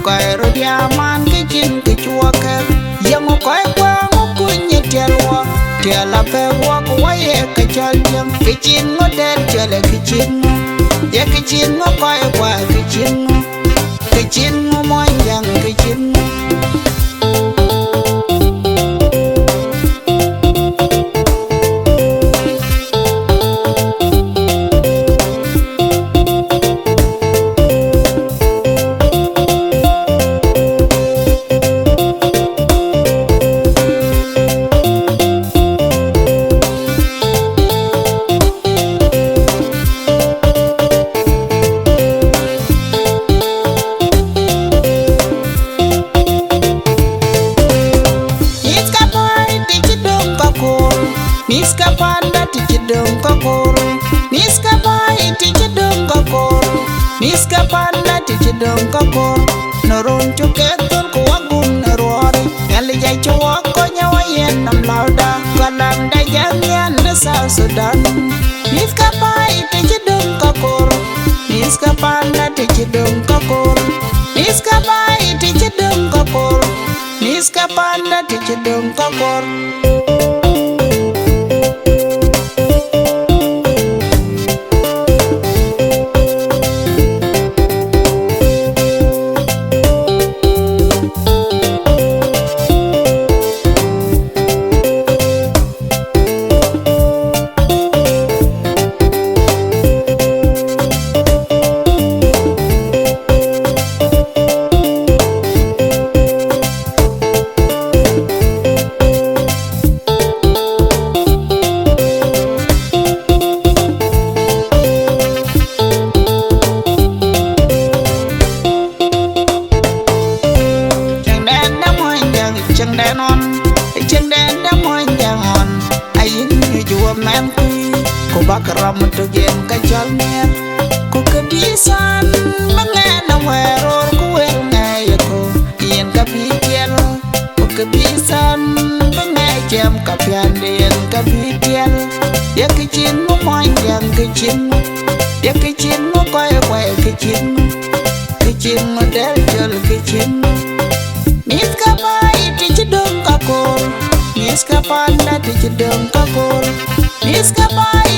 coi rodia man cái chin cái chua kẹt yang coi qua cũng như telwa tela pe wa quay cái chân yang cái chin ngó đen chơi lại cái chin ya cái chin ngó coi qua cái chin ngó moi yang cái chin Miska panda tichidong kakor, miska pai tichidong kakor, miska panda tichidong kakor. Norun chuketul kuwagun nerwari, ngali jai chuwa konya wayen nam lauda, kalang da jangan desa Sudan. Miska pai tichidong kakor, miska panda tichidong kakor, miska pai tichidong kakor, miska panda tichidong kakor. Chân đen đã môi nhà hòn ai như chùa men quy cô bác ram to gen cái chân nghe cô cứ đi san mà nghe nông hè rồi cô em nghe cô yên cà phê tiền cô cứ đi san mà nghe chém cà phê đen cà phê tiền ya cái chín nó môi nhà cái chín ya cái chín nó quay cái chín nó đeo chân cái chín miska pai tichidong kakor, miska panda tichidong kakor, miska pai